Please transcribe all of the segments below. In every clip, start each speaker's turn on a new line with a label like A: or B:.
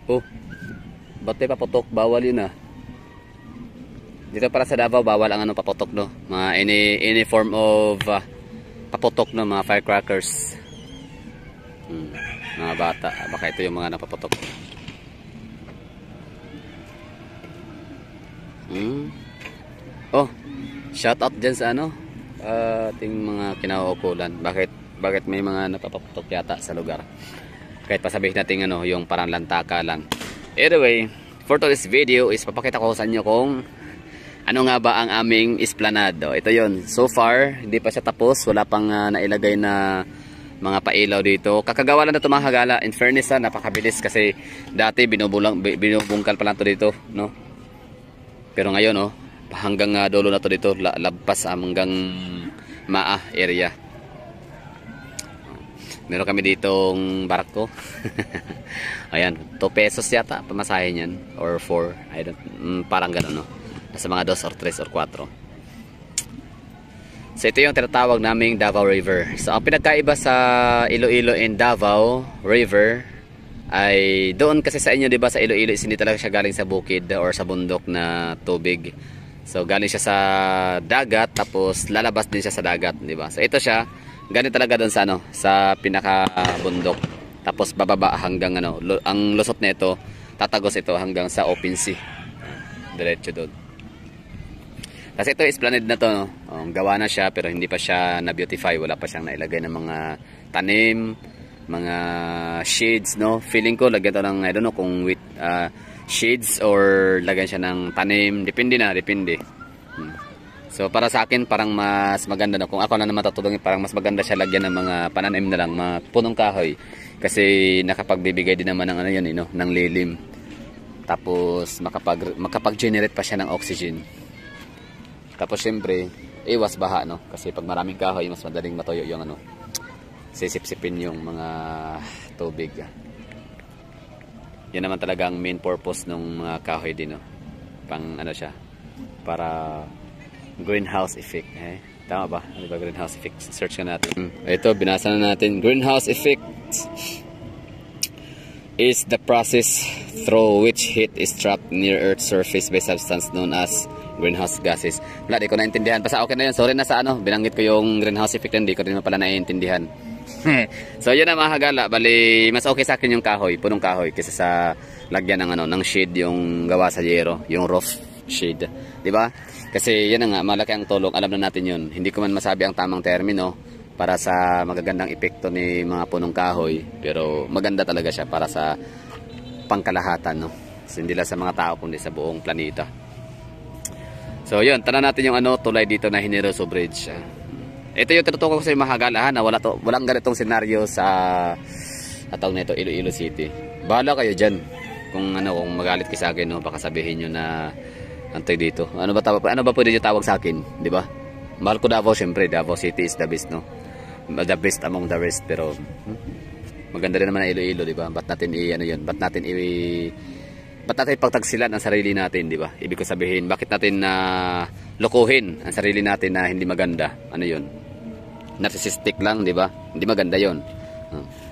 A: Oh, ba't tayo paputok? Bawal yun ah. Dito para sa Davao, bawal ang ano paputok, no? Mga any form of paputok, no? Mga firecrackers. Mga bata. Baka ito yung mga napaputok. Oh, shout out dyan sa ano? Ating mga kinauukulan. Bakit may mga napaputok yata sa lugar? Kahit pasabihin natin ano, yung parang lantaka lang. Anyway, for today's video is papakita ko sa inyo kung ano nga ba ang aming esplanade. Ito yon. So far, hindi pa siya tapos. Wala pang nailagay na mga pailaw dito. Kakagawa lang na ito mga hagala. In fairness, napakabilis kasi dati binubungkal pa lang ito dito, no? Pero ngayon, oh, hanggang dulo na ito dito. Labpas hanggang Maa area. Meron kami ditong barko. Ayan, 2 pesos yata pamasahe niyan or 4. I don't, parang gano'n, no? Nasa mga 2 or 3 or 4. So ito yung tinatawag naming Davao River. So ang pinagkaiba sa Iloilo and Davao River ay doon kasi sa inyo, 'di ba, sa Iloilo is hindi talaga siya galing sa bukid or sa bundok na tubig. So galing siya sa dagat tapos lalabas din siya sa dagat, 'di ba? So ito siya, galing talaga doon sa ano, sa pinaka-bundok. Tapos bababa hanggang ano, ang lusot nito, tatagos ito hanggang sa open sea. Diretso doon. Kasi ito esplanade na to, no? Gawa na siya pero hindi pa siya na-beautify. Wala pa siyang nailagay ng mga tanim, mga shades, no? Feeling ko lagyan to ng, I don't know kung with shades or lagyan siya ng tanim. Depende. So para sa akin parang mas maganda na. Kung ako lang naman tutulungin, parang mas maganda siya lagyan ng mga pananim na lang, mga punong kahoy. Kasi nakapagbibigay din naman ng ano yan, no? Ng lilim. Tapos makapag-generate pa siya ng oxygen. Tapos syempre, iwas baha, no? Kasi pag maraming kahoy, mas madaling matuyo yung ano, sisip-sipin yung mga tubig. Yan naman talaga ang main purpose ng mga kahoy din, no? Pang ano siya, para greenhouse effect. Tama ba? Ano ba greenhouse effect? Search ka natin. Ito, binasa na natin. Greenhouse effect is the process through which heat is trapped near Earth's surface by substance known as greenhouse gases. Wala, di ko naintindihan. Basta okay na yun. Sorry na sa ano, binanggit ko yung greenhouse effect, hindi ko din pala naiintindihan. So yun na mga hagala. Bali, mas okay sa akin yung kahoy, punong kahoy, kaysa sa lagyan ng ano, ng shade yung gawa sa yero, yung roof shade. Di ba? Kasi yan na nga, malaki ang tulong. Alam na natin yun. Hindi ko man masabi ang tamang termino para sa magagandang epekto ni mga punong kahoy. Pero maganda talaga siya para sa pangkalahatan, no? So, hindi lang sa mga tao kundi sa buong planeta. So yun, tanan natin yung ano, tulay dito na Generoso Bridge. Ito yung tinutukoy ko sa mga hagala, na walang ganitong senaryo sa atawag nito, Iloilo City. Bahala kayo dyan kung ano, kung magalit kayo sa akin, no? Baka sabihin nyo na antay dito. Ano ba pwede nyo tawag sa akin, di ba? Mahal ko Davao, syempre. Davao City is the best, no? The best among the rest. Pero maganda rin naman ang Iloilo, di ba? Ba't natin ba't natin pagtagsilan ang sarili natin, di ba? Ibig ko sabihin, bakit natin lokohin ang sarili natin na hindi maganda? Ano yun? Narcissistic lang, di ba? Hindi maganda yun.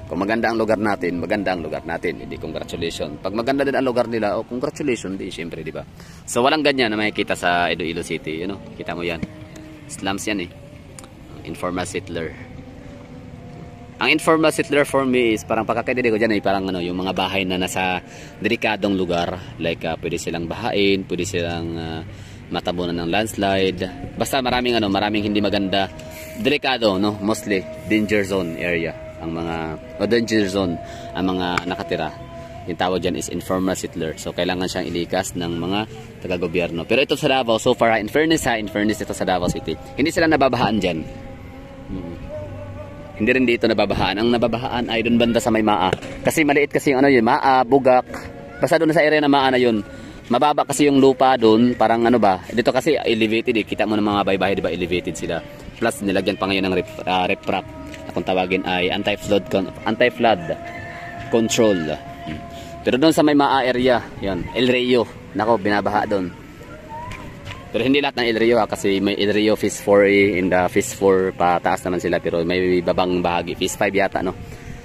A: Kung maganda ang lugar natin, maganda ang lugar natin. Hindi congratulations. Pag maganda din ang lugar nila, oh, congratulations din, syempre, di ba? So walang ganyan na makikita sa Iloilo City, you know? Kita mo yan. Slums yan, eh. Informal settler. Ang informal settler for me is parang pagkakaintindi ko dyan, parang ano, yung mga bahay na nasa delikadong lugar. Like pwede silang bahain, pwede silang matabunan ng landslide. Basta maraming hindi maganda. Delikado, no? Mostly danger zone area ang mga danger zone ang mga nakatira. Yung tawag dyan is informal settler. So kailangan siyang ilikas ng mga taga-gobyerno. Pero ito sa Davao, so far, in fairness ito sa Davao City, hindi sila nababahaan dyan. Hindi rin dito nababahaan. Ang nababahaan ay doon banda sa may Maa. Kasi maliit kasi yung ano yun, Maa, Bugak. Basta doon sa area na Maa na yun. Mababa kasi yung lupa doon, parang ano ba. Dito kasi elevated, eh. Kita mo ng mga bahay-bahay, di ba, elevated sila. Plus nilagyan pa ngayon ng riprap. Kung tawagin ay anti-flood control. Pero doon sa may Maa area, yun, El Rio. Nako, binabaha doon. Pero hindi lahat ng El Rio, kasi may El Rio Phase 4 in the Phase 4 pataas naman sila, pero may babang bahagi Phase 5 yata, no.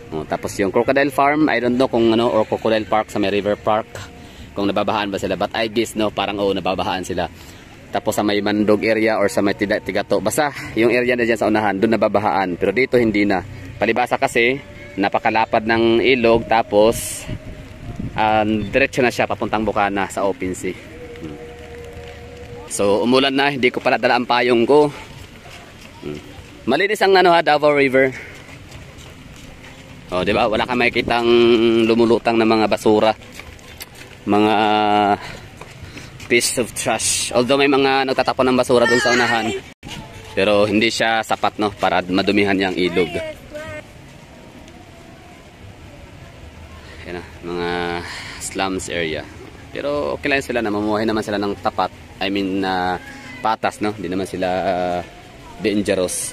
A: Tapos yung Crocodile Farm, I don't know kung ano, or Crocodile Park sa may River Park, kung nababahaan ba sila. But I guess no, parang nababahaan sila. Tapos sa may Mandog area or sa may Tigato, basta yung area na dyan sa unahan, doon nababahaan. Pero dito hindi na. Palibasa kasi, napakalapad ng ilog, tapos diretso na siya papuntang Bukana sa open sea. So umulan na, hindi ko pala dala ang payong ko. Malinis ang Davao River. Oh, di ba? Wala kang makikitang lumulutang na mga basura. Mga piece of trash. Although may mga nagtatapon ng basura dun sa unahan. Pero hindi siya sapat no para madumihan yung ilog. Yan na, mga slums area. Pero okay lang sila na mamuhay naman sila ng tapat. I mean patas no. Hindi naman sila dangerous.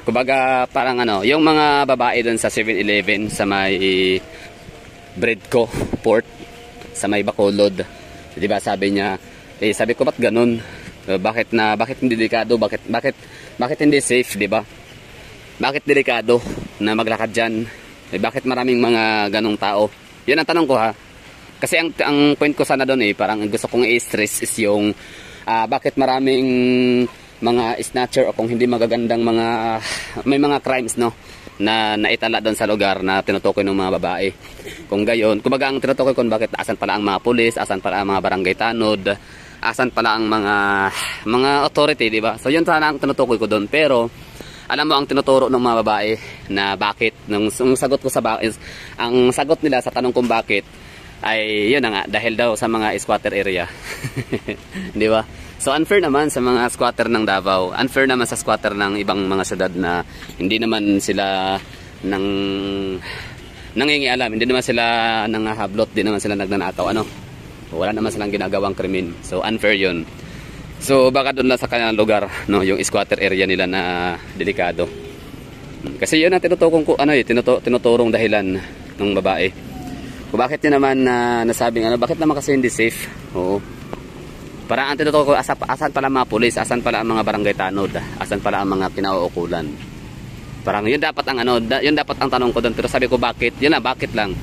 A: Kumbaga parang yung mga babae doon sa 7-Eleven sa may Bredco Port sa may Bacolod, 'di ba? Sabi niya, sabi ko ba't ganun? Bakit hindi delikado? Bakit hindi safe, 'di ba? Bakit delikado na maglakad diyan? Bakit maraming mga ganung tao? 'Yan ang tanong ko ha. Kasi ang point ko sana doon parang gusto kong i-stress is yung bakit maraming mga snatcher o kung hindi magagandang may mga crimes no na naitala doon sa lugar na tinutukoy ng mga babae. Kung gayon, kumbaga ang tinutukoy kung bakit asan pala ang mga pulis, asan pala ang mga barangay tanod, asan pala ang mga authority, di ba? So yun sana ang tinutukoy ko doon. Pero alam mo ang tinuturo ng mga babae na bakit ang sagot ko ang sagot nila sa tanong kung bakit ay yun na nga dahil daw sa mga squatter area. Di ba? So unfair naman sa mga squatter ng Davao, unfair naman sa squatter ng ibang mga syudad na hindi naman sila nangingialam, hindi naman sila nangahablot, hindi naman sila nagnanakaw, wala naman silang ginagawang krimen. So unfair yun. So baka doon lang sa kanilang lugar, no, yung squatter area nila na delikado. Kasi yun ang tinutukong ko, tinuturong dahilan ng babae. Kung bakit yun naman nasabing bakit naman kasi hindi safe? Oo. Para ang tinutukoy ko, asan pala mga pulis, asan pala ang mga barangay tanod, asan pala ang mga kinauukulan. Parang yun dapat ang tanong ko doon. Pero sabi ko bakit? Yun na, bakit lang.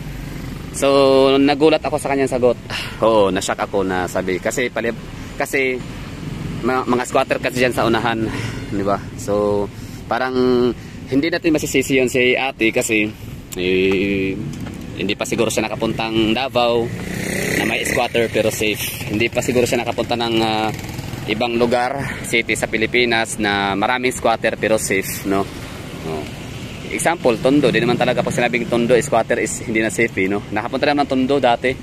A: So nagulat ako sa kanyang sagot. Oo, na-shock ako na sabi kasi mga squatter kasi diyan sa unahan, di ba? So parang hindi natin masisisi yun si ate kasi hindi pa siguro siya nakapuntang Davao na may squatter pero safe. Hindi pa siguro siya nakapunta ng ibang lugar, city sa Pilipinas na maraming squatter pero safe, no? Example, Tondo. Di naman talaga pag sinabing Tondo squatter is hindi na safe, no? Nakapunta naman ng Tondo dati.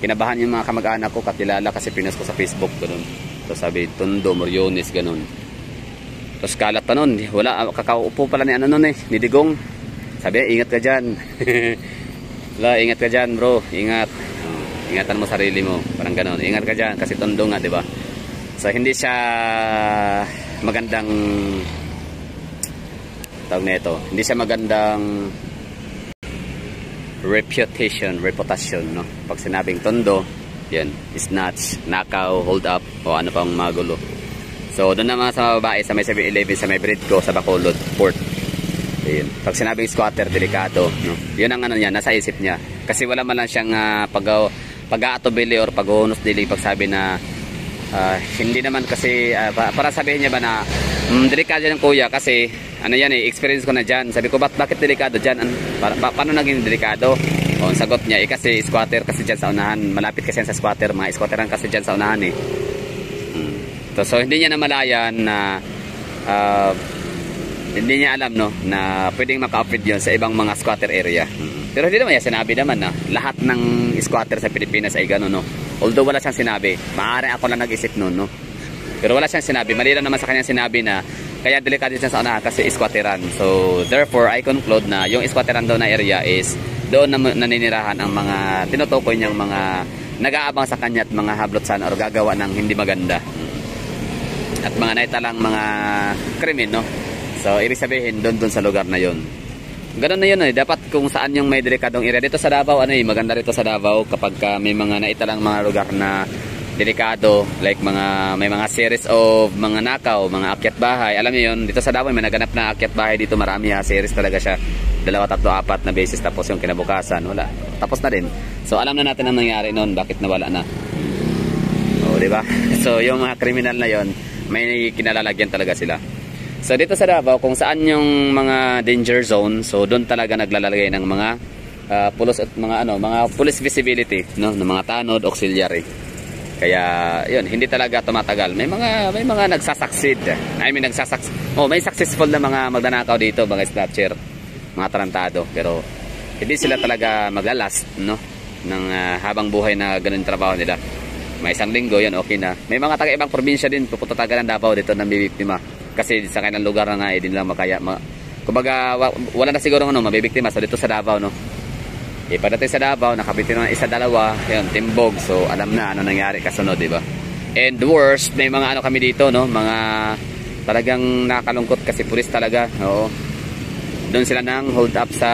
A: Kinabahan yung mga kamag-anak ko, kakilala kasi pinost ko sa Facebook ko doon. So sabi, Tondo, Moriones, ganun. Tapos kalat pa nun, wala, kakaupo pala ni ni Digong. Sabi, ingat ka dyan. Ingat ka dyan bro, ingat. Ingatan mo sarili mo, parang gano'n. Ingat ka dyan kasi Tondo nga, di ba? So hindi siya magandang tawag na ito. Hindi siya magandang reputation, no? Pag sinabing Tondo, yan, snatch, nakaw, hold up, o ano pang magulo. So doon naman sa mga babae sa may 7-Eleven, sa may Bredco, sa Bacolod Port. Ayun. Pag sinabing squatter, delikado, no? Yun ang niya, nasa isip niya. Kasi wala man lang siyang pag-aatubili or pag-unos dili pagsabi na hindi naman kasi para sabihin niya ba na delikado yan kuya kasi experience ko na dyan. Sabi ko bakit delikado dyan? Paano naging delikado? O ang sagot niya kasi squatter kasi dyan sa unahan, malapit kasi yan sa squatter, mga squatteran kasi dyan sa unahan so hindi niya namalayan na hindi niya alam na pwedeng maka-offend yun sa ibang mga squatter area. Pero hindi naman sinabi naman na lahat ng squatter sa Pilipinas ay gano'n, no? Although wala siyang sinabi, maaari ako lang nag-isip noon, no? Pero wala siyang sinabi, mali lang naman sa kanyang sinabi na kaya delikado siya sa unahan kasi squatteran. So therefore I conclude na yung squatteran daw na area is doon na naninirahan ang mga tinutukoy niyang mga nag-aabang sa kanya at mga hablot sana o gagawa ng hindi maganda at mga naitalang mga krimen, no? So ibig sabihin doon sa lugar na yon. Ganun na yun dapat kung saan yung may delikadong area. Dito sa Davao, maganda rito sa Davao kapag may mga naitalang mga lugar na delikado, like may mga series of mga nakaw, mga akyat bahay. Alam niyo yun, dito sa Davao may naganap na akyat bahay dito, marami series talaga siya. 2, 3, 4 na beses, tapos yung kinabukasan wala, tapos na din. So alam na natin ang nangyari noon, bakit nawala na. O di ba? So yung mga kriminal na yon, may kinalalagyan talaga sila. So dito sa Davao, kung saan yung mga danger zone, so doon talaga naglalagay ng mga pulos at mga police visibility, no, ng mga tanod, auxiliary. Kaya yun, hindi talaga tumatagal. May mga nagsasucceed. May successful na mga magnanakaw dito, mga snatcher, mga tarantado, pero hindi sila talaga maglalast, no, ng habang buhay na ganun trabaho nila. May isang linggo yan, okay na. May mga taga-ibang probinsya din pupunta taga ng Davao dito na bibiktima. Kasi sa kanilang lugar na nga, hindi nila makaya. Kumbaga, wala na siguro mabibiktima. So dito sa Davao, no. Pagdating sa Davao, nakabitin ng 1, 2, yun, timbog. So alam na ano nangyari kasunod, di ba? And worst, may mga kami dito, no, mga talagang nakalungkot kasi pulis talaga. Oo. Doon sila nang hold up sa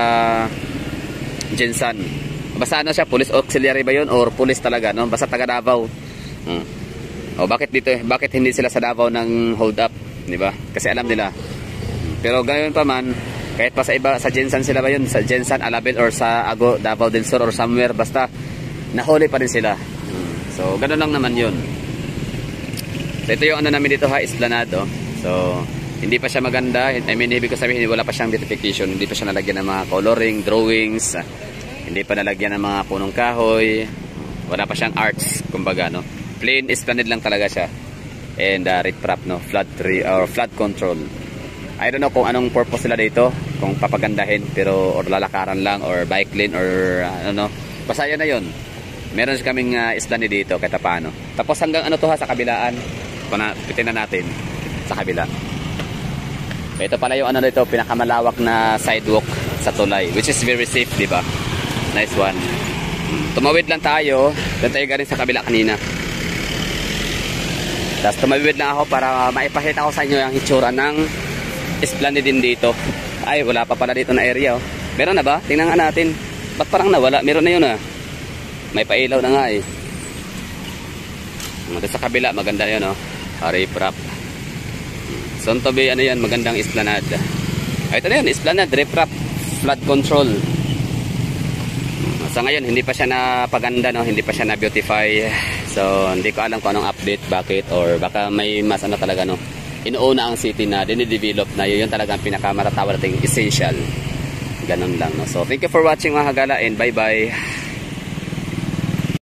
A: Jensan. Basta siya, police auxiliary ba yun or police talaga, no? Basta taga Davao. O bakit dito, bakit hindi sila sa Davao nang hold up, di ba? Kasi alam nila. Pero ganoon pa man, kahit pa sa iba, sa Jensan sila ba yun? Sa Jensan, Alabel, or sa Ago, Davao del Sur, or somewhere, basta nahuli pa rin sila. So, ganoon lang naman yun. So, ito yung namin dito ha, Esplanade. So, hindi pa siya maganda. I mean, ibig ko sabihin, wala pa siyang beautification. Hindi pa siya nalagyan ng mga coloring, drawings. Hindi pa nalagyan ng mga punong kahoy. Wala pa siyang arts, kumbaga, no? Plain Esplanade lang talaga siya. And riprap, no? Flood control. I don't know kung anong purpose nila dito, kung papagandahin, pero or lalakaran lang, or bike lane, or basta yan na yun. Meron kaming Esplanade dito, kahit paano. Tapos hanggang sa kabilaan, pitin na natin sa kabila. Ito pala yung dito, pinakamalawak na sidewalk sa tulay, which is very safe, di ba? Nice one. Tumawid lang tayo, doon tayo galing sa kabila kanina. Tapos tumawid lang ako para maipakita ko sa inyo yung hitsura ng Esplanade din dito. Ay, wala pa pala dito na area. Meron na ba? Tingnan nga natin. Ba't parang nawala? Meron na yun May pailaw na nga Doon sa kabila, maganda yun riprap. Soon to be, yan, magandang Esplanade. Ito na yun, Esplanade, riprap, flood control. Sa ngayon, hindi pa siya napaganda, hindi pa siya na-beautify. So, hindi ko alam kung anong update, bakit, or baka may mas talaga, inuuna ang city na dinidevelop na yun talagang pinakamaratawa nating essential. Ganun lang, So, thank you for watching mga Hagala, and bye-bye.